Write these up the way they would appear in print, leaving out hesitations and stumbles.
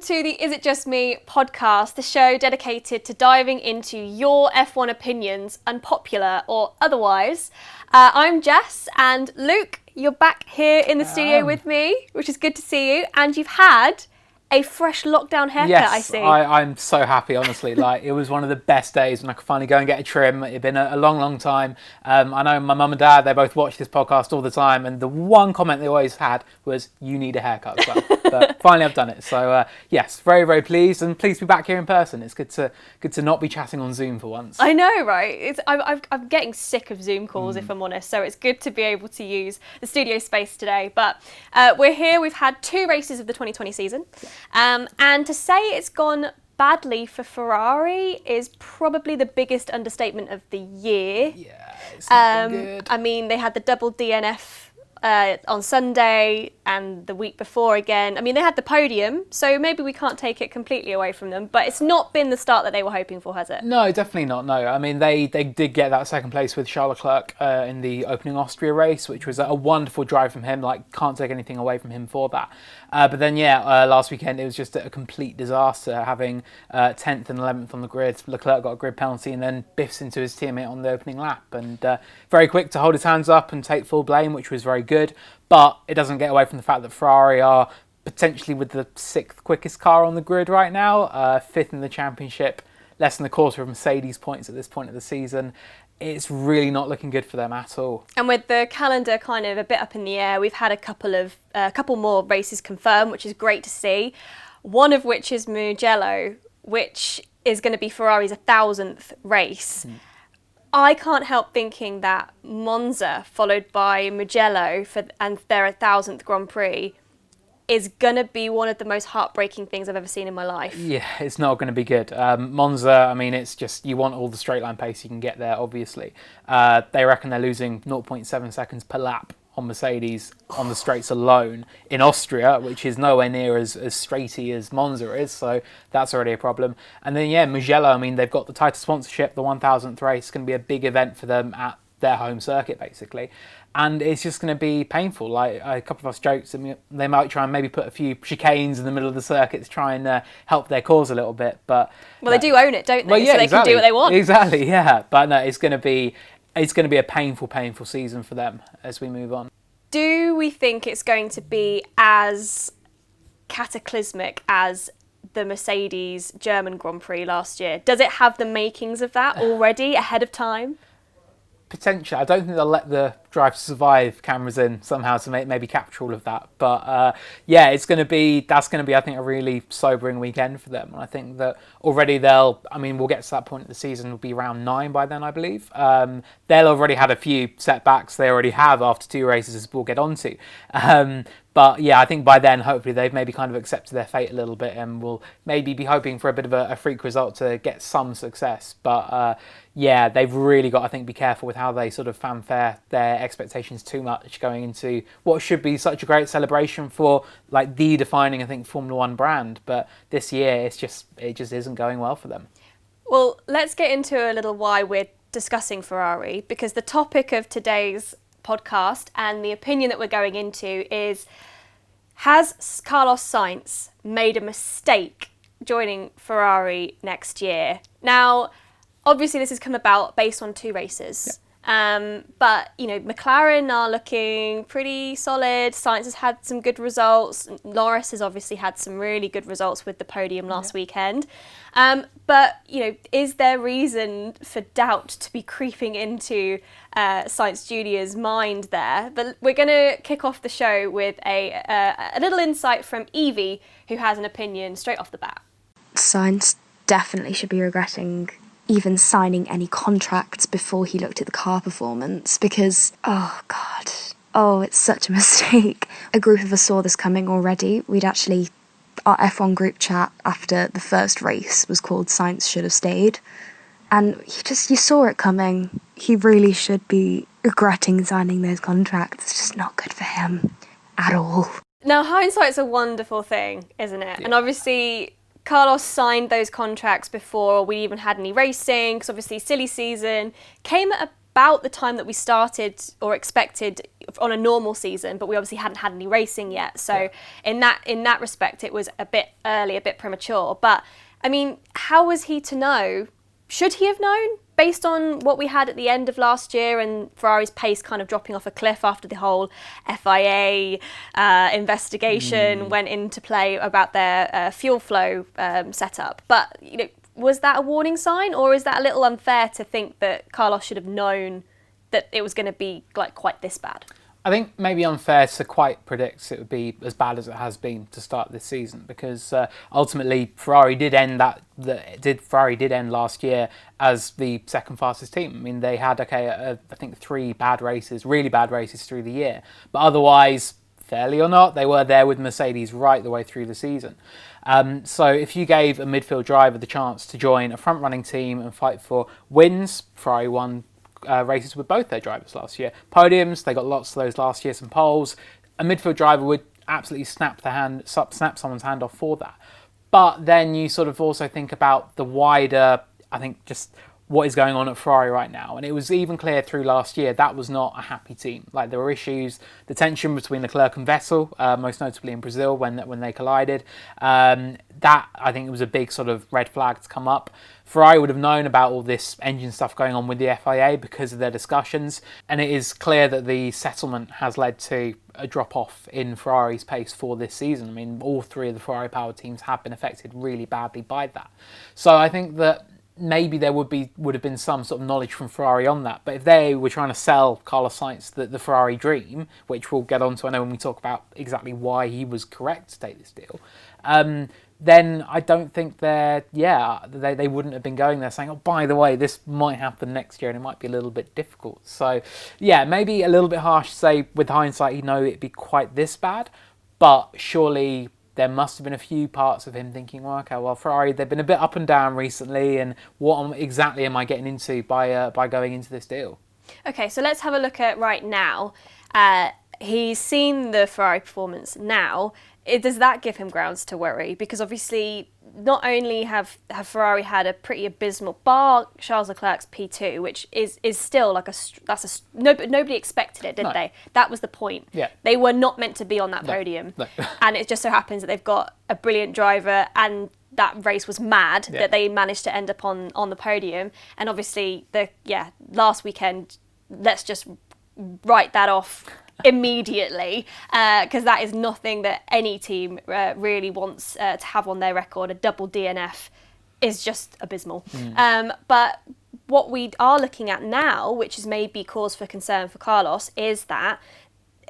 to the Is It Just Me podcast, the show dedicated to diving into your F1 opinions, unpopular or otherwise. I'm Jess, and Luke, you're back here in the studio with me, which is good to see you, and you've had a fresh lockdown haircut, I see. I'm so happy, honestly. Like, it was one of the best days when I could finally go and get a trim. It had been a long, long time. I know my mum and dad, they both watch this podcast all the time, and the one comment they always had was, you need a haircut as well. But finally I've done it. So, yes, very, very pleased, and pleased to be back here in person. It's good to not be chatting on Zoom for once. I know, right? I'm getting sick of Zoom calls, if I'm honest, so it's good to be able to use the studio space today. But we're here. We've had 2 races of the 2020 season. And to say it's gone badly for Ferrari is probably the biggest understatement of the year. Yeah, it's not been good. I mean, they had the double DNF on Sunday and the week before again. I mean, they had the podium, so maybe we can't take it completely away from them, but it's not been the start that they were hoping for, has it? No, definitely not, no. I mean, they did get that second place with Charles Leclerc in the opening Austria race, which was a wonderful drive from him. Like, can't take anything away from him for that. But then, last weekend, it was just a complete disaster, having 10th and 11th on the grid. Leclerc got a grid penalty and then biffs into his teammate on the opening lap. And very quick to hold his hands up and take full blame, which was very good. But it doesn't get away from the fact that Ferrari are potentially with the 6th quickest car on the grid right now, 5th in the championship, less than a quarter of Mercedes points at this point of the season. It's really not looking good for them at all. And with the calendar kind of a bit up in the air, we've had a couple more races confirmed, which is great to see. One of which is Mugello, which is going to be Ferrari's 1,000th race. I can't help thinking that Monza, followed by Mugello and their 1,000th Grand Prix, is going to be one of the most heartbreaking things I've ever seen in my life. Yeah, it's not going to be good. Monza, I mean, it's just, you want all the straight line pace you can get there, obviously. They reckon they're losing 0.7 seconds per lap on Mercedes on the straights alone in Austria, which is nowhere near as straighty as Monza is, so that's already a problem. And then, Mugello, I mean, they've got the tighter sponsorship, the 1,000th race, going to be a big event for them at their home circuit, basically. And it's just going to be painful. Like, a couple of us joked, they might try and maybe put a few chicanes in the middle of the circuit to try and help their cause a little bit. But they do own it, don't they? Well, yeah, so they exactly. can do what they want. Exactly, yeah. But no, it's going to be a painful season for them as we move on. Do we think it's going to be as cataclysmic as the Mercedes German Grand Prix last year? Does it have the makings of that already ahead of time? Potentially. I don't think they'll let the Drive to Survive cameras in somehow to maybe capture all of that. But that's going to be, I think, a really sobering weekend for them. And I think that already we'll get to that point of the season, will be round 9 by then, I believe. They'll already had a few setbacks. They already have after 2 races, as we'll get onto. But I think by then, hopefully, they've maybe kind of accepted their fate a little bit and will maybe be hoping for a bit of a freak result to get some success. But they've really got, I think, be careful with how they sort of fanfare their expectations too much going into what should be such a great celebration for like the defining, I think, Formula One brand. But this year, it just isn't going well for them. Well, let's get into a little why we're discussing Ferrari, because the topic of today's podcast and the opinion that we're going into is, has Carlos Sainz made a mistake joining Ferrari next year? Now, obviously this has come about based on 2 races. But, McLaren are looking pretty solid. Sainz has had some good results. Norris has obviously had some really good results with the podium last weekend. But, is there reason for doubt to be creeping into Sainz Jr.'s mind there? But we're going to kick off the show with a little insight from Evie, who has an opinion straight off the bat. Sainz definitely should be regretting even signing any contracts before he looked at the car performance, because, it's such a mistake. A group of us saw this coming already. Our F1 group chat after the first race was called Sainz Should Have Stayed, and you saw it coming. He really should be regretting signing those contracts. It's just not good for him at all. Now, hindsight's a wonderful thing, isn't it? Yeah. And obviously Carlos signed those contracts before we even had any racing, because obviously silly season came at about the time that we started or expected on a normal season, but we obviously hadn't had any racing yet. So in that respect, it was a bit early, a bit premature. But I mean, how was he to know? Should he have known, based on what we had at the end of last year and Ferrari's pace kind of dropping off a cliff after the whole FIA investigation went into play about their fuel flow setup? But was that a warning sign, or is that a little unfair to think that Carlos should have known that it was going to be like quite this bad? I think maybe unfair to quite predict it would be as bad as it has been to start this season, because ultimately Ferrari did end last year as the second fastest team. I mean, they had I think 3 bad races, really bad races through the year, but otherwise, fairly or not, they were there with Mercedes right the way through the season. So if you gave a midfield driver the chance to join a front-running team and fight for wins, Ferrari won races with both their drivers last year. Podiums, they got lots of those last year, some poles. A midfield driver would absolutely snap someone's hand off for that. But then you sort of also think about the wider, I think, just what is going on at Ferrari right now. And it was even clear through last year that was not a happy team. Like, there were issues, the tension between Leclerc and Vettel, most notably in Brazil when they collided. That, I think, it was a big sort of red flag to come up. Ferrari would have known about all this engine stuff going on with the FIA because of their discussions. And it is clear that the settlement has led to a drop-off in Ferrari's pace for this season. I mean, all 3 of the Ferrari-powered teams have been affected really badly by that. So I think that maybe there would have been some sort of knowledge from Ferrari on that. But if they were trying to sell Carlos Sainz the Ferrari dream, which we'll get onto, I know, when we talk about exactly why he was correct to take this deal, then I don't think they wouldn't have been going there saying, oh, by the way, this might happen next year and it might be a little bit difficult. So, yeah, maybe a little bit harsh to say with hindsight he'd know it'd be quite this bad, but surely there must have been a few parts of him thinking, well, okay, well, Ferrari, they've been a bit up and down recently, and what exactly am I getting into by going into this deal? Okay, so let's have a look at right now. He's seen the Ferrari performance now. Does that give him grounds to worry? Because obviously, not only have Ferrari had a pretty abysmal, bar Charles Leclerc's P2, which is still like nobody expected it, did they? That was the point. Yeah. They were not meant to be on that podium, and it just so happens that they've got a brilliant driver, and that race was mad that they managed to end up on the podium. And obviously, last weekend, let's just write that off immediately, because that is nothing that any team really wants to have on their record. A double DNF is just abysmal. But what we are looking at now, which is maybe cause for concern for Carlos, is that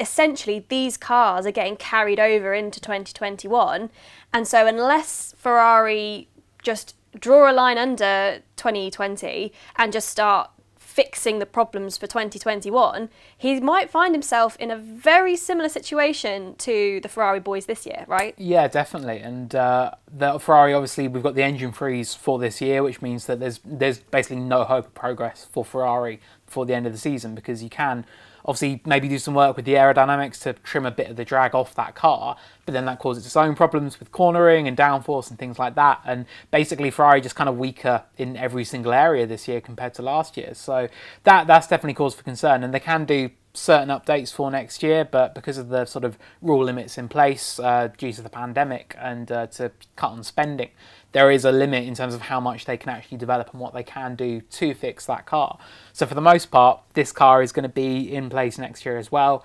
essentially these cars are getting carried over into 2021, and so unless Ferrari just draw a line under 2020 and just start fixing the problems for 2021, he might find himself in a very similar situation to the Ferrari boys this year, right? Yeah, definitely. And the Ferrari, obviously, we've got the engine freeze for this year, which means that there's basically no hope of progress for Ferrari before the end of the season, because you can obviously maybe do some work with the aerodynamics to trim a bit of the drag off that car, but then that causes its own problems with cornering and downforce and things like that. And basically Ferrari just kind of weaker in every single area this year compared to last year. So that's definitely cause for concern. And they can do certain updates for next year, but because of the sort of rule limits in place due to the pandemic and to cut on spending, there is a limit in terms of how much they can actually develop and what they can do to fix that car. So for the most part, this car is going to be in place next year as well.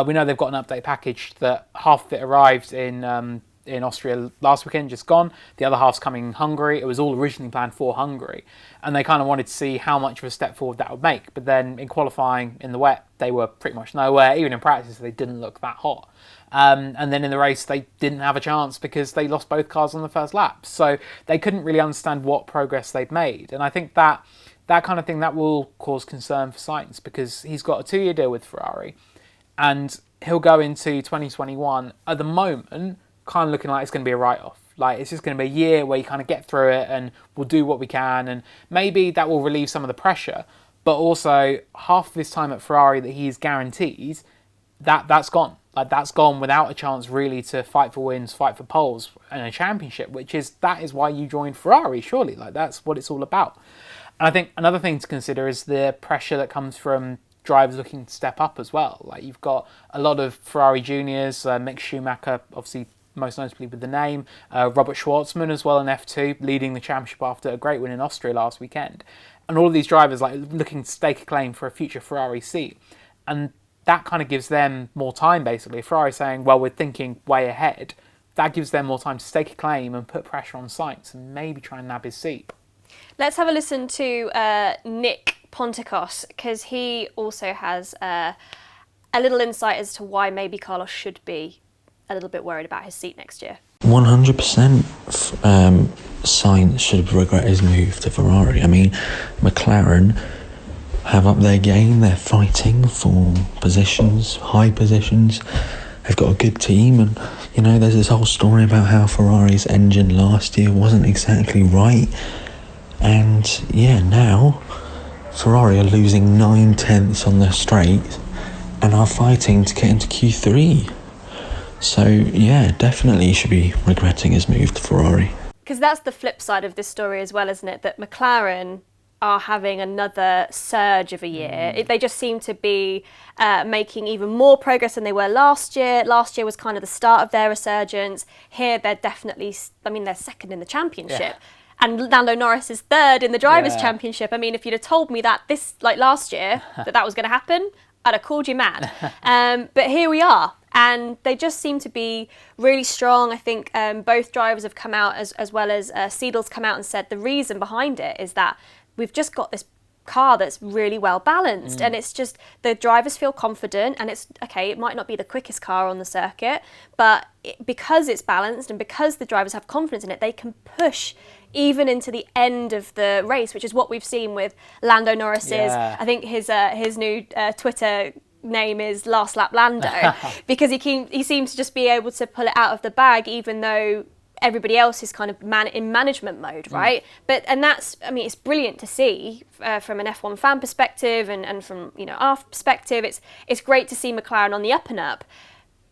We know they've got an update package that half of it arrived in Austria last weekend, just gone. The other half's coming in Hungary. It was all originally planned for Hungary, and they kind of wanted to see how much of a step forward that would make. But then in qualifying in the wet, they were pretty much nowhere. Even in practice, they didn't look that hot. And then in the race, they didn't have a chance because they lost both cars on the first lap. So they couldn't really understand what progress they'd made. And I think that kind of thing, that will cause concern for Sainz, because he's got a 2-year deal with Ferrari, and he'll go into 2021 at the moment kind of looking like it's going to be a write-off. Like, it's just going to be a year where you kind of get through it and we'll do what we can, and maybe that will relieve some of the pressure. But also, half of his time at Ferrari that he's guaranteed, that's gone. Like, that's gone without a chance really to fight for wins, fight for poles and a championship, that is why you joined Ferrari, surely. Like, that's what it's all about. And I think another thing to consider is the pressure that comes from drivers looking to step up as well. Like you've got a lot of Ferrari juniors, Mick Schumacher, obviously most notably with the name, Robert Schwartzman as well in F2, leading the championship after a great win in Austria last weekend. And all of these drivers like looking to stake a claim for a future Ferrari seat. And that kind of gives them more time, basically. Ferrari saying, well, we're thinking way ahead. That gives them more time to stake a claim and put pressure on Sainz and maybe try and nab his seat. Let's have a listen to Nick Ponticos, because he also has a little insight as to why maybe Carlos should be a little bit worried about his seat next year. 100% Sainz should regret his move to Ferrari. I mean, McLaren have up their game. They're fighting for positions, high positions. They've got a good team, and you know, there's this whole story about how Ferrari's engine last year wasn't exactly right. And yeah, now Ferrari are losing 9/10 on their straight and are fighting to get into Q3. So yeah, definitely he should be regretting his move to Ferrari. Because that's the flip side of this story as well, isn't it? That McLaren are having another surge of a year. They just seem to be making even more progress than they were last year. Last year was kind of the start of their resurgence. Here they're definitely, I mean, they're second in the championship. Yeah. And Lando Norris is third in the Drivers' Championship. I mean, if you'd have told me that last year, that was going to happen, I'd have called you mad. But here we are. And they just seem to be really strong. I think both drivers have come out, as well as Siedel's come out and said the reason behind it is that we've just got this car that's really well balanced, and it's just the drivers feel confident, and it's okay, it might not be the quickest car on the circuit, but because it's balanced and because the drivers have confidence in it, they can push even into the end of the race, which is what we've seen with Lando Norris's. I think his new Twitter name is Last Lap Lando, because he seems to just be able to pull it out of the bag, even though everybody else is kind of in management mode, right? And that's, I mean, it's brilliant to see from an F1 fan perspective and from, you know, our perspective. It's great to see McLaren on the up and up.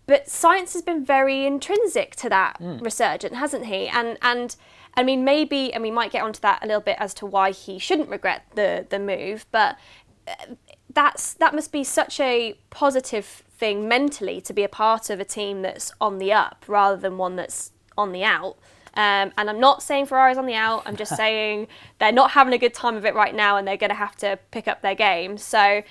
But Sainz has been very intrinsic to that resurgence, hasn't he? And I mean, maybe, and we might get onto that a little bit as to why he shouldn't regret the move, but that must be such a positive thing mentally to be a part of a team that's on the up rather than one that's on the out. And I'm not saying Ferrari's on the out, I'm just saying they're not having a good time of it right now and they're going to have to pick up their game. So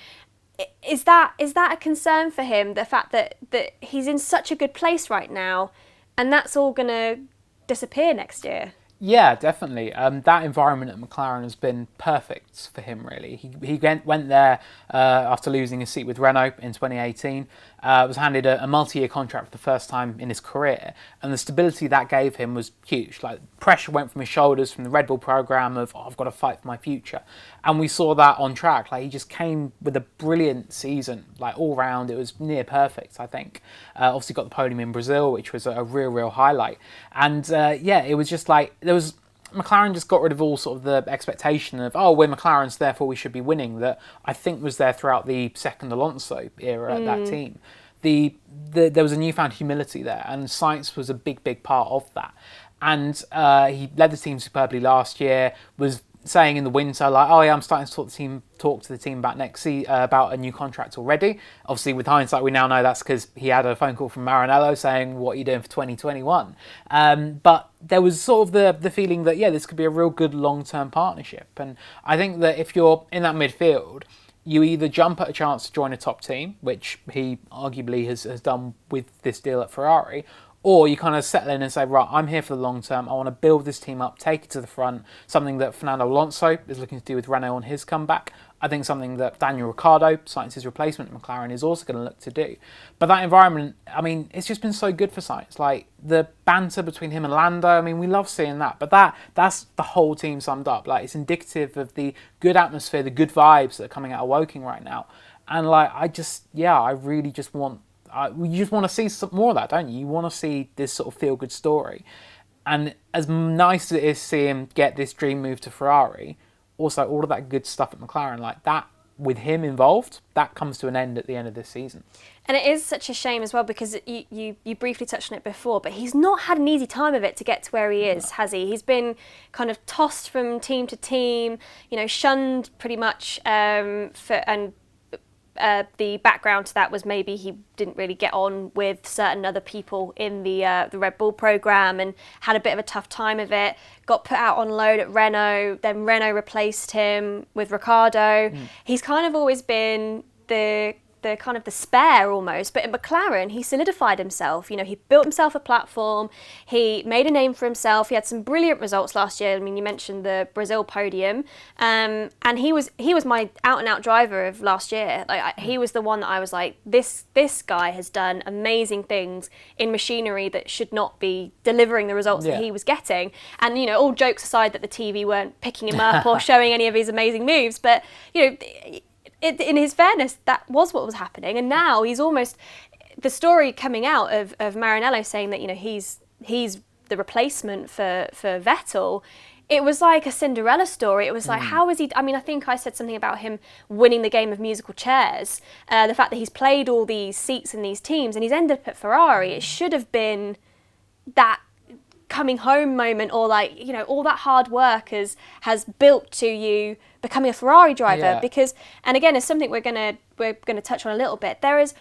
is that a concern for him, the fact that he's in such a good place right now and that's all going to disappear next year? Yeah, definitely. That environment at McLaren has been perfect for him, really. He went there after losing his seat with Renault in 2018, was handed a multi-year contract for the first time in his career, and the stability that gave him was huge. Like, pressure went from his shoulders from the Red Bull program of, I've got to fight for my future. And we saw that on track. Like, he just came with a brilliant season, like all round. It was near perfect, I think. Obviously got the podium in Brazil, which was a real highlight. And it was just like, McLaren just got rid of all sort of the expectation of, oh, we're McLaren's, therefore we should be winning, that I think was there throughout the second Alonso era at that team. There was a newfound humility there, and Sainz was a big part of that. And he led the team superbly last year, was saying in the winter, like, oh yeah, I'm starting to talk to the team about about a new contract already. Obviously, with hindsight, we now know that's because he had a phone call from Maranello saying, what are you doing for 2021? But there was sort of the feeling that, yeah, this could be a real good long-term partnership. And I think that if you're in that midfield, you either jump at a chance to join a top team, which he arguably has done with this deal at Ferrari, or you kind of settle in and say, right, I'm here for the long term. I want to build this team up, take it to the front. Something that Fernando Alonso is looking to do with Renault on his comeback. I think something that Daniel Ricciardo, Sainz's replacement at McLaren, is also going to look to do. But that environment, I mean, it's just been so good for Sainz. Like, the banter between him and Lando, I mean, we love seeing that. But that's the whole team summed up. Like, it's indicative of the good atmosphere, the good vibes that are coming out of Woking right now. And, like, I really just want... you just want to see some more of that, don't you? You want to see this sort of feel-good story. And as nice as it is to see him get this dream move to Ferrari, also all of that good stuff at McLaren, like that, with him involved, that comes to an end at the end of this season. And it is such a shame as well, because you briefly touched on it before, but he's not had an easy time of it to get to where he is, has he? He's been kind of tossed from team to team, you know, shunned pretty much, and the background to that was maybe he didn't really get on with certain other people in the Red Bull program and had a bit of a tough time of it. Got put out on loan at Renault, then Renault replaced him with Ricciardo. He's kind of always been the kind of the spare almost, but in McLaren he solidified himself. You know, he built himself a platform, he made a name for himself, he had some brilliant results last year. I mean, you mentioned the Brazil podium, and he was my out and out driver of last year. Like he was the one that I was like, this guy has done amazing things in machinery that should not be delivering the results that he was getting. And you know, all jokes aside that the TV weren't picking him up or showing any of his amazing moves, but you know, in his fairness, that was what was happening. And now he's almost, the story coming out of Maranello saying that, you know, he's the replacement for Vettel. It was like a Cinderella story. It was like, how is he? I mean, I think I said something about him winning the game of musical chairs. The fact that he's played all these seats in these teams and he's ended up at Ferrari. It should have been that coming home moment, or like, you know, all that hard work has built to you becoming a Ferrari driver. Because, and again, it's something we're gonna touch on a little bit. There is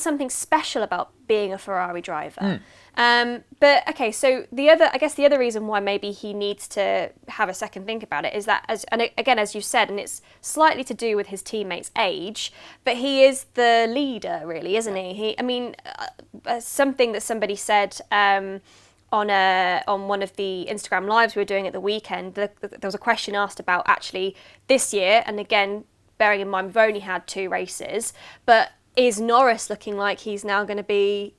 something special about being a Ferrari driver. But okay, so the other reason why maybe he needs to have a second think about it is that, as you said, and it's slightly to do with his teammates' age, but he is the leader, really, isn't he? Something that somebody said on one of the Instagram lives we were doing at the weekend, there was a question asked about actually this year, and again, bearing in mind we've only had 2 races, but is Norris looking like he's now going to be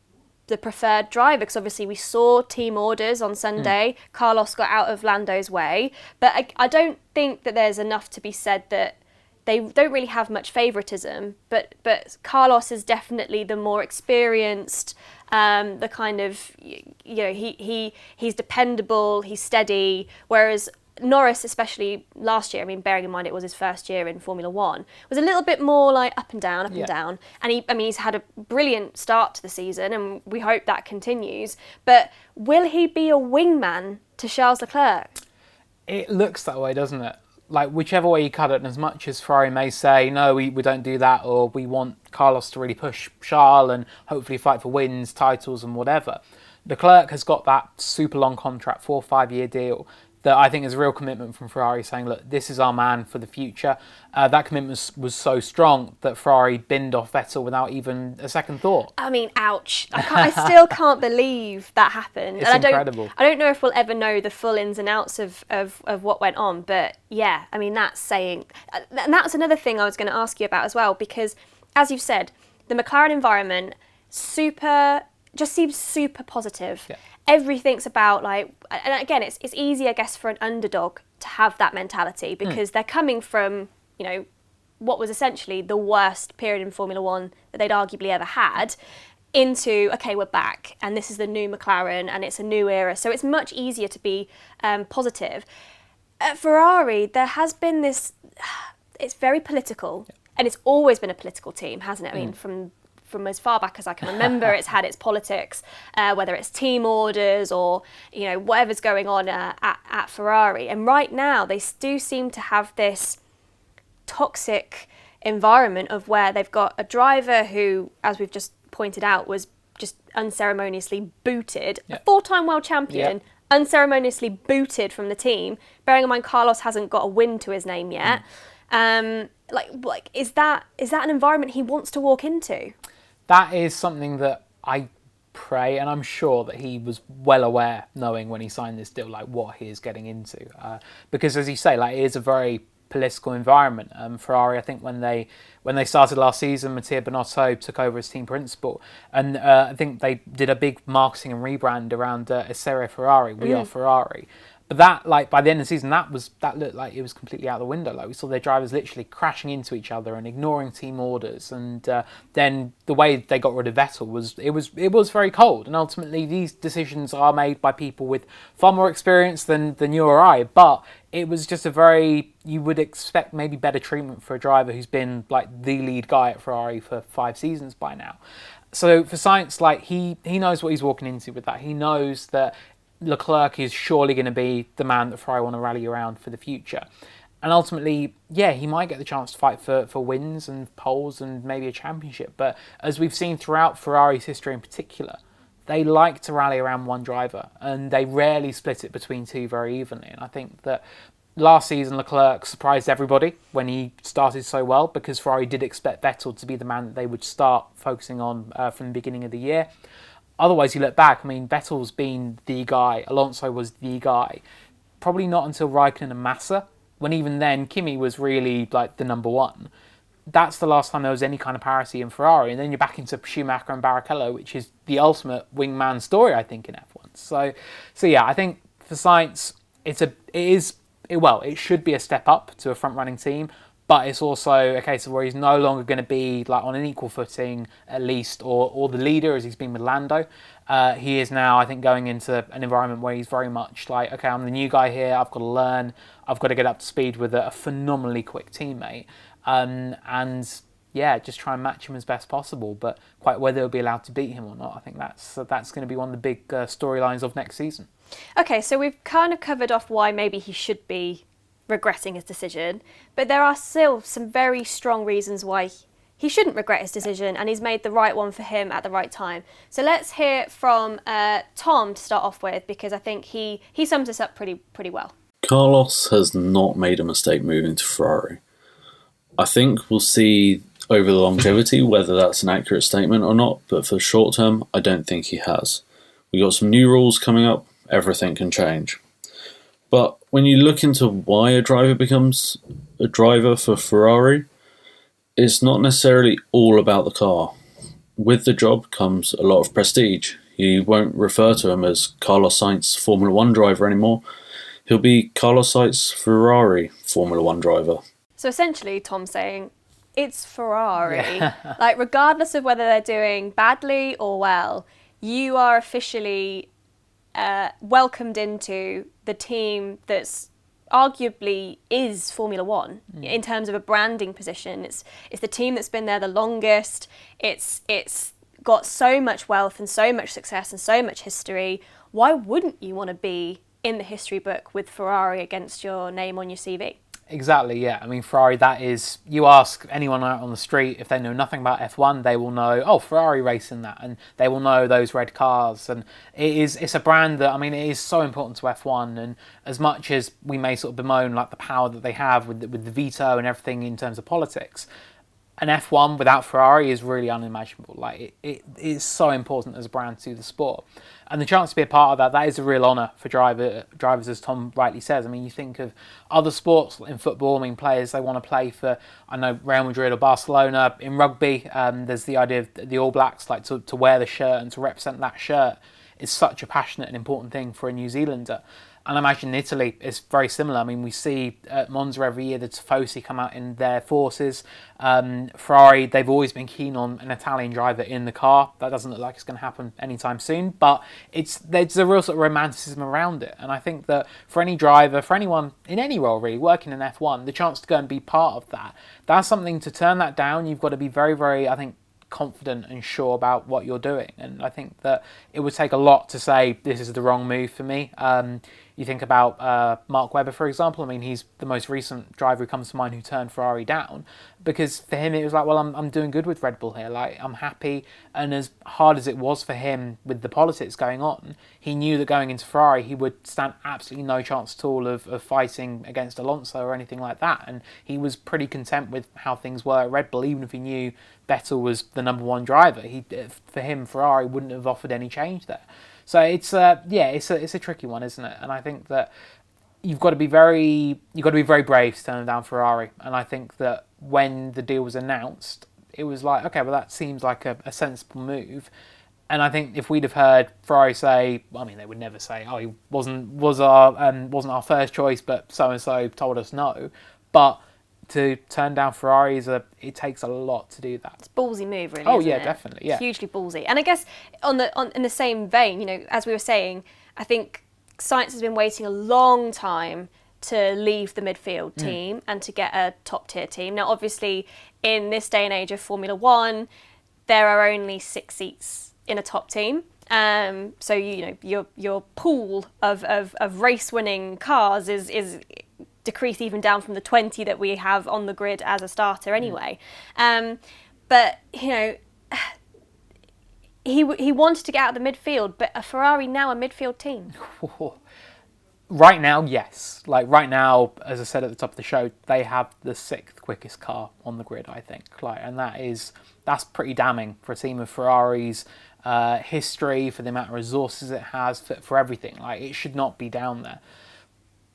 the preferred driver? Because obviously we saw team orders on Sunday, Carlos got out of Lando's way, but I don't think that there's enough to be said that they don't really have much favouritism, but Carlos is definitely the more experienced, the kind of, you know, he's dependable, he's steady, whereas Norris, especially last year, I mean, bearing in mind it was his first year in Formula One, was a little bit more like up and down. And he's had a brilliant start to the season, and we hope that continues. But will he be a wingman to Charles Leclerc? It looks that way, doesn't it? Like, whichever way you cut it, and as much as Ferrari may say, no, we don't do that, or we want Carlos to really push Charles and hopefully fight for wins, titles and whatever, Leclerc has got that super long contract, 4 or 5 year deal, that I think is a real commitment from Ferrari, saying, look, this is our man for the future. That commitment was so strong that Ferrari binned off Vettel without even a second thought. I mean, ouch. I still can't believe that happened. It's incredible. I don't know if we'll ever know the full ins and outs of what went on, but yeah, I mean, that's saying... And that's another thing I was going to ask you about as well, because, as you've said, the McLaren environment just seems super positive. Yeah. Everything's about, like, and again, it's easy, I guess, for an underdog to have that mentality, because they're coming from, you know, what was essentially the worst period in Formula One that they'd arguably ever had, into, okay, we're back, and this is the new McLaren, and it's a new era, so it's much easier to be positive. At Ferrari, there has been this, it's very political, and it's always been a political team, hasn't it? I mean, from as far back as I can remember, it's had its politics, whether it's team orders or, you know, whatever's going on at Ferrari. And right now, they do seem to have this toxic environment of where they've got a driver who, as we've just pointed out, was just unceremoniously booted, a 4-time world champion, unceremoniously booted from the team. Bearing in mind, Carlos hasn't got a win to his name yet. Like, is that an environment he wants to walk into? That is something that I pray, and I'm sure that he was well aware, knowing when he signed this deal, like what he is getting into. Because, as you say, like, it is a very political environment. Ferrari, I think when they started last season, Mattia Binotto took over as team principal, and I think they did a big marketing and rebrand around Essere Ferrari, We Are Ferrari. But that, like, by the end of the season, that looked like it was completely out the window. Like, we saw their drivers literally crashing into each other and ignoring team orders. And then the way they got rid of Vettel was very cold. And ultimately, these decisions are made by people with far more experience than you or I. But it was just you would expect maybe better treatment for a driver who's been like the lead guy at Ferrari for 5 seasons by now. So for Sainz, like, he knows what he's walking into with that. He knows that Leclerc is surely going to be the man that Ferrari want to rally around for the future. And ultimately, yeah, he might get the chance to fight for wins and poles and maybe a championship. But as we've seen throughout Ferrari's history in particular, they like to rally around one driver and they rarely split it between two very evenly. And I think that last season Leclerc surprised everybody when he started so well, because Ferrari did expect Vettel to be the man that they would start focusing on from the beginning of the year. Otherwise, you look back, I mean, Vettel's been the guy, Alonso was the guy. Probably not until Raikkonen and Massa, when even then Kimi was really like the number one. That's the last time there was any kind of parity in Ferrari. And then you're back into Schumacher and Barrichello, which is the ultimate wingman story, I think, in F1. So yeah, I think for Sainz, it should be a step up to a front-running team, but it's also a case of where he's no longer going to be like on an equal footing, at least, or the leader as he's been with Lando. He is now, I think, going into an environment where he's very much like, okay, I'm the new guy here, I've got to learn, I've got to get up to speed with a phenomenally quick teammate. And yeah, just try and match him as best possible, but quite whether he'll be allowed to beat him or not, I think that's going to be one of the big storylines of next season. Okay, so we've kind of covered off why maybe he should be regretting his decision, but there are still some very strong reasons why he shouldn't regret his decision, and he's made the right one for him at the right time. So let's hear from Tom to start off with, because I think he sums this up pretty well. Carlos has not made a mistake moving to Ferrari. I think we'll see over the longevity whether that's an accurate statement or not, but for the short term, I don't think he has. We've got some new rules coming up, everything can change. But when you look into why a driver becomes a driver for Ferrari, it's not necessarily all about the car. With the job comes a lot of prestige. You won't refer to him as Carlos Sainz Formula 1 driver anymore. He'll be Carlos Sainz Ferrari Formula 1 driver. So essentially, Tom's saying, it's Ferrari. Like, regardless of whether they're doing badly or well, you are officially welcomed into the team that's arguably is Formula One in terms of a branding position. It's the team that's been there the longest. It's got so much wealth and so much success and so much history. Why wouldn't you want to be in the history book with Ferrari against your name on your CV? Exactly, yeah. I mean, Ferrari, that is, you ask anyone out on the street, if they know nothing about F1, they will know, oh, Ferrari racing that, and they will know those red cars. And it's a brand that, I mean, it is so important to F1, and as much as we may sort of bemoan like the power that they have with the veto and everything in terms of politics, an F1 without Ferrari is really unimaginable. Like, it is so important as a brand to the sport. And the chance to be a part of that is a real honour for drivers, as Tom rightly says. I mean, you think of other sports in football, I mean, players, they want to play for, I know, Real Madrid or Barcelona. In rugby, there's the idea of the All Blacks, like to wear the shirt and to represent that shirt is such a passionate and important thing for a New Zealander. And I imagine in Italy it's very similar. I mean, we see at Monza every year the Tifosi come out in their forces. Ferrari, they've always been keen on an Italian driver in the car. That doesn't look like it's going to happen anytime soon, but there's a real sort of romanticism around it. And I think that for any driver, for anyone in any role really, working in F1, the chance to go and be part of that's something. To turn that down, you've got to be very, very, I think, confident and sure about what you're doing. And I think that it would take a lot to say this is the wrong move for me. You think about Mark Webber, for example. I mean, he's the most recent driver who comes to mind who turned Ferrari down, because for him it was like, well, I'm doing good with Red Bull here. Like, I'm happy. And as hard as it was for him with the politics going on, he knew that going into Ferrari he would stand absolutely no chance at all of fighting against Alonso or anything like that. And he was pretty content with how things were at Red Bull, even if he knew Vettel was the number one driver. For him, Ferrari wouldn't have offered any change there. So it's a tricky one, isn't it? And I think that you've got to be very brave to turn down Ferrari. And I think that when the deal was announced, it was like, okay, well, that seems like a sensible move. And I think if we'd have heard Ferrari say, I mean, they would never say, oh, he wasn't our first choice, but so and so told us no. But to turn down Ferrari it takes a lot to do that. It's a ballsy move, really. Oh, isn't yeah, it? definitely. Yeah, hugely ballsy. And I guess in the same vein, you know, as we were saying, I think Sainz has been waiting a long time to leave the midfield team and to get a top tier team. Now, obviously, in this day and age of Formula One, there are only 6 seats in a top team. So you know your pool of race winning cars is decrease even down from the 20 that we have on the grid as a starter anyway. But, you know, he wanted to get out of the midfield, but a Ferrari now a midfield team. Right now, yes. Like right now, as I said at the top of the show, they have the 6th quickest car on the grid, I think. Like, and that's pretty damning for a team of Ferrari's history, for the amount of resources it has, for everything. Like, it should not be down there.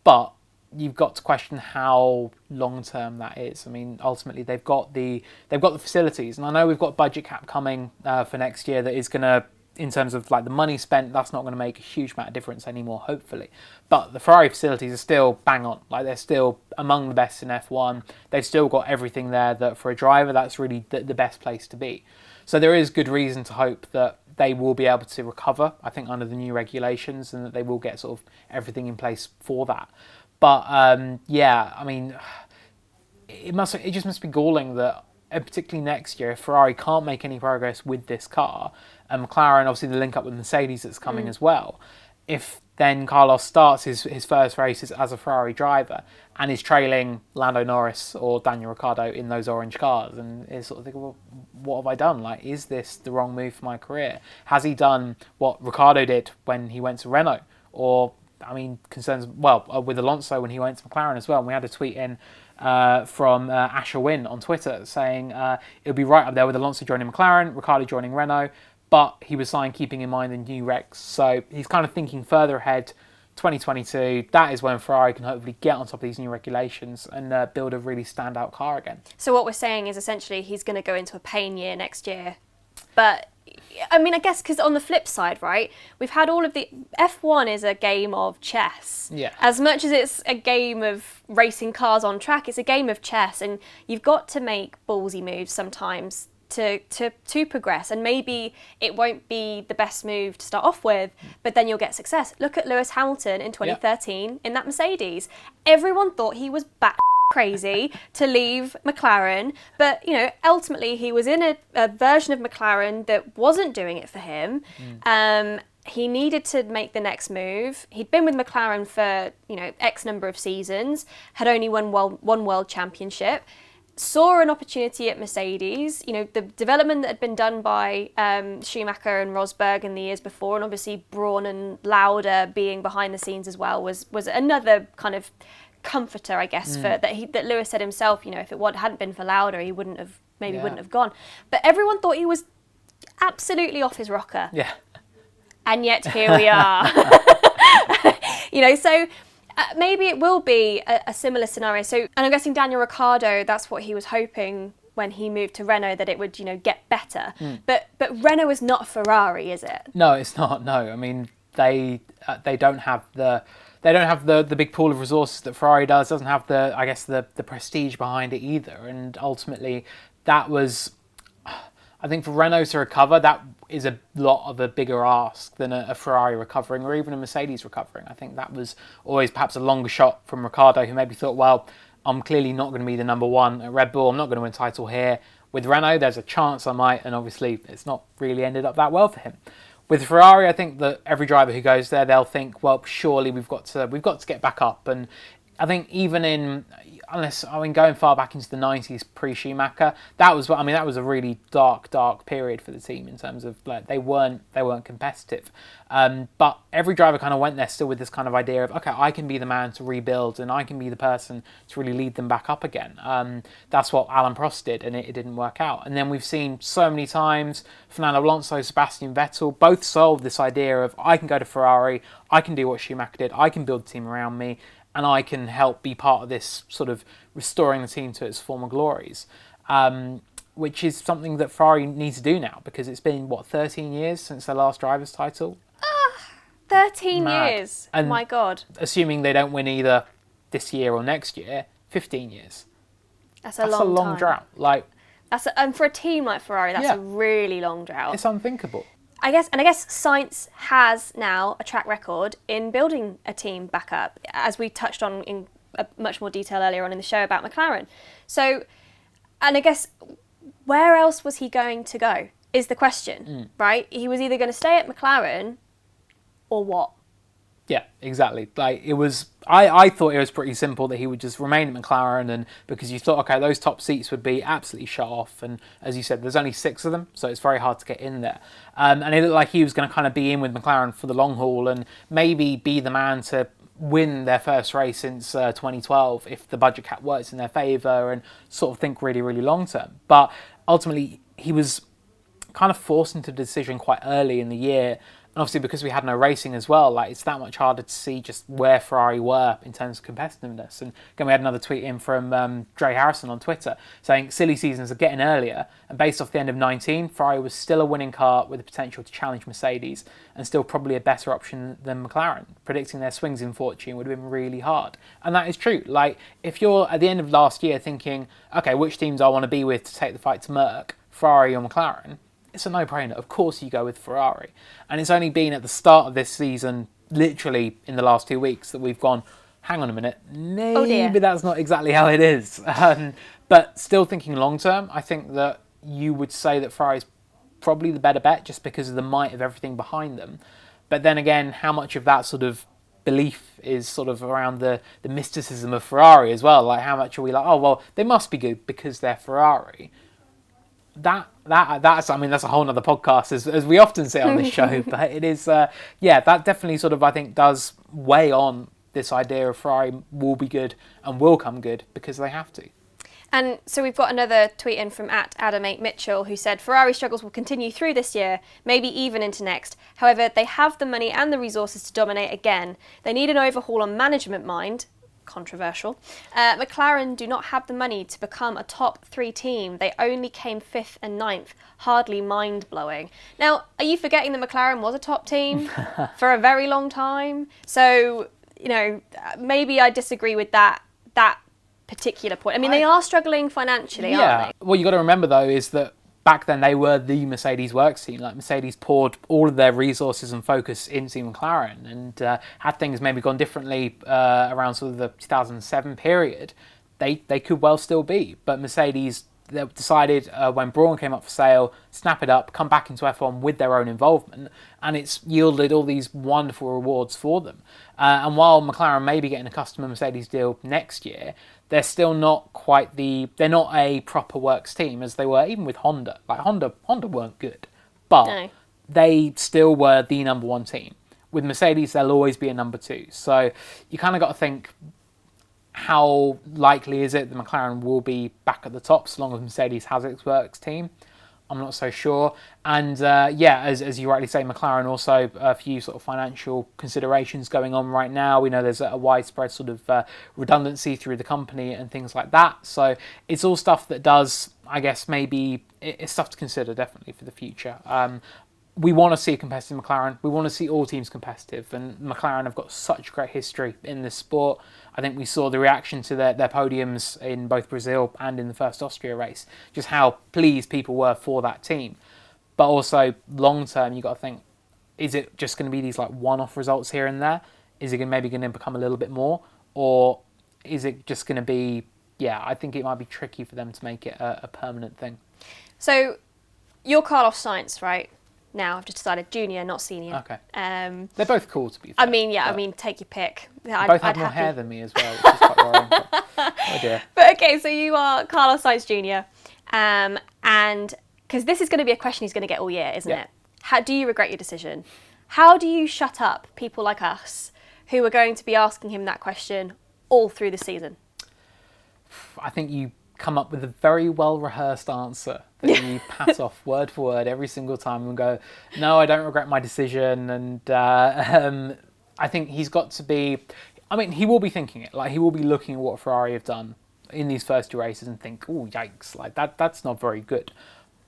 But you've got to question how long term that is. I mean, ultimately they've got the facilities, and I know we've got budget cap coming for next year that is going to, in terms of like the money spent, that's not going to make a huge amount of difference anymore, hopefully. But the Ferrari facilities are still bang on. Like, they're still among the best in F1. They've still got everything there that for a driver, that's really the best place to be. So there is good reason to hope that they will be able to recover, I think, under the new regulations, and that they will get sort of everything in place for that. But yeah, I mean, it just must be galling that, particularly next year, if Ferrari can't make any progress with this car, and McLaren, obviously the link up with Mercedes that's coming as well, if then Carlos starts his first races as a Ferrari driver and is trailing Lando Norris or Daniel Ricciardo in those orange cars, and is sort of thinking, well, what have I done? Like, is this the wrong move for my career? Has he done what Ricciardo did when he went to Renault? Or, I mean, concerns, well, with Alonso when he went to McLaren as well. And we had a tweet in from Asher Wynn on Twitter saying it would be right up there with Alonso joining McLaren, Ricciardo joining Renault, but he was signed keeping in mind the new regs. So he's kind of thinking further ahead. 2022, that is when Ferrari can hopefully get on top of these new regulations and build a really standout car again. So what we're saying is essentially he's going to go into a pain year next year. But I mean, I guess because on the flip side, right, we've had all of the... F1 is a game of chess. Yeah. As much as it's a game of racing cars on track, it's a game of chess, and you've got to make ballsy moves sometimes to progress. And maybe it won't be the best move to start off with, but then you'll get success. Look at Lewis Hamilton in 2013 in that Mercedes. Everyone thought he was back crazy to leave McLaren, but you know, ultimately he was in a version of McLaren that wasn't doing it for him. He needed to make the next move. He'd been with McLaren for, you know, X number of seasons, had only won one world championship, saw an opportunity at Mercedes. You know, the development that had been done by Schumacher and Rosberg in the years before, and obviously Brawn and Lauda being behind the scenes as well, was another kind of comforter, I guess, for that Lewis said himself, you know, if it hadn't been for Lauda, he wouldn't have gone. But everyone thought he was absolutely off his rocker. Yeah. And yet here we are. You know, so maybe it will be a similar scenario. So, and I'm guessing Daniel Ricciardo, that's what he was hoping when he moved to Renault, that it would, you know, get better. But Renault is not a Ferrari, is it? No, it's not. No, I mean, they don't have the big pool of resources that Ferrari does. Doesn't have the prestige behind it either. And ultimately, that was, I think, for Renault to recover, that is a lot of a bigger ask than a Ferrari recovering, or even a Mercedes recovering. I think that was always perhaps a longer shot from Ricciardo, who maybe thought, well, I'm clearly not going to be the number one at Red Bull. I'm not going to win a title here. With Renault, there's a chance I might, and obviously it's not really ended up that well for him. With Ferrari, I think that every driver who goes there, they'll think, well, surely we've got to get back up. And I think even going far back into the 90s pre-Schumacher, that was a really dark period for the team in terms of, like, they weren't competitive. But every driver kind of went there still with this kind of idea of, okay, I can be the man to rebuild, and I can be the person to really lead them back up again. That's what Alan Prost did, and it didn't work out. And then we've seen so many times Fernando Alonso, Sebastian Vettel, both solved this idea of, I can go to Ferrari, I can do what Schumacher did, I can build a team around me, and I can help be part of this sort of restoring the team to its former glories, which is something that Ferrari needs to do now, because it's been, 13 years since their last driver's title? 13 Mad. years. And my God. Assuming they don't win either this year or next year, 15 years. That's a long time. drought. Like, and for a team like Ferrari, that's a really long drought. It's unthinkable. I guess Sainz has now a track record in building a team back up, as we touched on in much more detail earlier on in the show about McLaren. So, and I guess, where else was he going to go is the question, right? He was either going to stay at McLaren or what? Yeah, exactly. Like it was, I thought it was pretty simple that he would just remain at McLaren, and because you thought, okay, those top seats would be absolutely shut off, and as you said, there's only 6 of them, so it's very hard to get in there. And it looked like he was going to kind of be in with McLaren for the long haul, and maybe be the man to win their first race since 2012 if the budget cap works in their favour, and sort of think really, really long term. But ultimately, he was kind of forced into the decision quite early in the year. And obviously, because we had no racing as well, like it's that much harder to see just where Ferrari were in terms of competitiveness. And again, we had another tweet in from Dre Harrison on Twitter saying silly seasons are getting earlier. And based off the end of 19, Ferrari was still a winning car with the potential to challenge Mercedes, and still probably a better option than McLaren. Predicting their swings in fortune would have been really hard. And that is true. Like, if you're at the end of last year thinking, okay, which teams I want to be with to take the fight to Merck, Ferrari or McLaren, it's a no-brainer. Of course you go with Ferrari. And it's only been at the start of this season, literally in the last 2 weeks, that we've gone, hang on a minute, maybe that's not exactly how it is. But still thinking long-term, I think that you would say that Ferrari's probably the better bet just because of the might of everything behind them. But then again, how much of that sort of belief is sort of around the mysticism of Ferrari as well? Like, how much are we like, oh, well, they must be good because they're Ferrari? That's I mean, that's a whole nother podcast, as we often say on this show. But it is that definitely sort of, I think, does weigh on this idea of Ferrari will be good and will come good because they have to. And so we've got another tweet in from @Adam8Mitchell, who said Ferrari struggles will continue through this year, maybe even into next. However, they have the money and the resources to dominate again. They need an overhaul on management mind. Controversial. McLaren do not have the money to become a top 3 team. They only came 5th and 9th. Hardly mind-blowing. Now, are you forgetting that McLaren was a top team for a very long time? So, maybe I disagree with that particular point. I mean, they are struggling financially, aren't they? What you got to remember, though, is that back then they were the Mercedes works team. Like, Mercedes poured all of their resources and focus into McLaren, and had things maybe gone differently around sort of the 2007 period, they could well still be. But Mercedes, they decided when Brawn came up for sale, snap it up, come back into F1 with their own involvement, and it's yielded all these wonderful rewards for them. And while McLaren may be getting a customer Mercedes deal next year, they're still not they're not a proper works team as they were even with Honda. Like, Honda weren't good, but they still were the number 1 team. With Mercedes, they'll always be a number 2. So you kind of got to think, how likely is it that McLaren will be back at the top so long as Mercedes has its works team? I'm not so sure. And as you rightly say, McLaren also a few sort of financial considerations going on right now. We know there's a widespread sort of redundancy through the company and things like that. So it's all stuff that does, I guess, maybe it's stuff to consider definitely for the future. We want to see a competitive McLaren. We want to see all teams competitive, and McLaren have got such great history in this sport. I think we saw the reaction to their podiums in both Brazil and in the first Austria race, just how pleased people were for that team. But also, long term, you've got to think, is it just going to be these like one-off results here and there? Is it maybe going to become a little bit more? Or is it just going to be, I think it might be tricky for them to make it a permanent thing. So, you're Carlos Sainz, right? Now I've just decided junior, not senior. Okay. They're both cool, to be fair. I mean, take your pick. Both have more hair than me as well, which is quite worrying. Oh dear. But okay, so you are Carlos Sainz Jr. And because this is going to be a question he's going to get all year, isn't it? How do you regret your decision? How do you shut up people like us who are going to be asking him that question all through the season? I think you come up with a very well-rehearsed answer that you pass off word for word every single time and go, no, I don't regret my decision. And I think he's got to be, I mean, he will be thinking it. Like, he will be looking at what Ferrari have done in these first 2 races and think, oh, yikes, like that's not very good.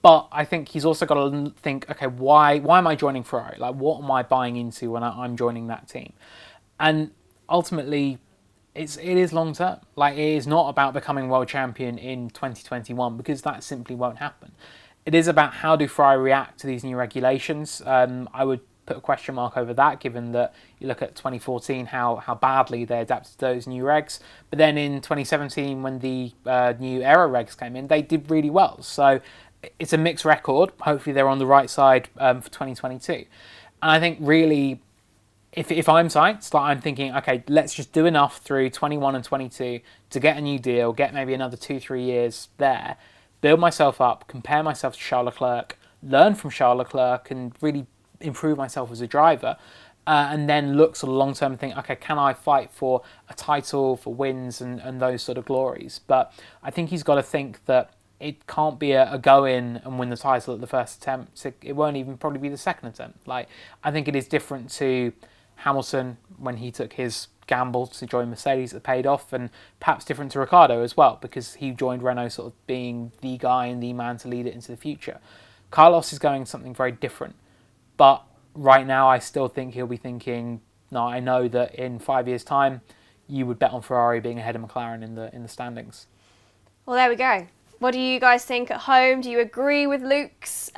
But I think he's also got to think, okay, why am I joining Ferrari? Like, what am I buying into when I'm joining that team? And ultimately, it is long term. Like, it is not about becoming world champion in 2021 because that simply won't happen. It is about how do Ferrari react to these new regulations. I would put a question mark over that, given that you look at 2014, how badly they adapted to those new regs. But then in 2017, when the new aero regs came in, they did really well. So it's a mixed record. Hopefully they're on the right side for 2022. And I think really if I'm Sainz, like I'm thinking, okay, let's just do enough through 21 and 22 to get a new deal, get maybe another 2-3 years there, build myself up, compare myself to Charles Leclerc, learn from Charles Leclerc, and really improve myself as a driver. And then look sort of long term and think, okay, can I fight for a title, for wins and those sort of glories? But I think he's got to think that it can't be a go in and win the title at the first attempt. It won't even probably be the second attempt. Like, I think it is different to Hamilton when he took his gamble to join Mercedes that paid off, and perhaps different to Ricciardo as well, because he joined Renault sort of being the guy and the man to lead it into the future. Carlos is going something very different, but right now I still think he'll be thinking, no, I know that in 5 years' time you would bet on Ferrari being ahead of McLaren in the standings. Well, there we go. What do you guys think at home? Do you agree with Luke's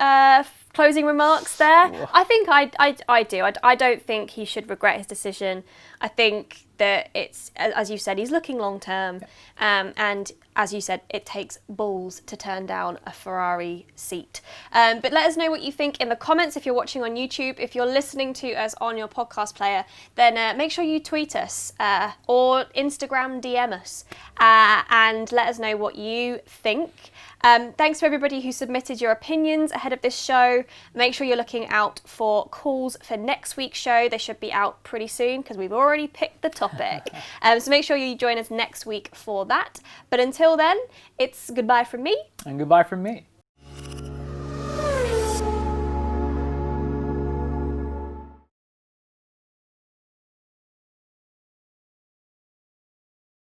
closing remarks there? I think I do. I don't think he should regret his decision. I think that it's, as you said, he's looking long term. And as you said, it takes balls to turn down a Ferrari seat. But let us know what you think in the comments if you're watching on YouTube. If you're listening to us on your podcast player, then make sure you tweet us or Instagram DM us and let us know what you think. Thanks to everybody who submitted your opinions ahead of this show. Make sure you're looking out for calls for next week's show. They should be out pretty soon because we've already picked the topic. So make sure you join us next week for that. But until then, it's goodbye from me. And goodbye from me.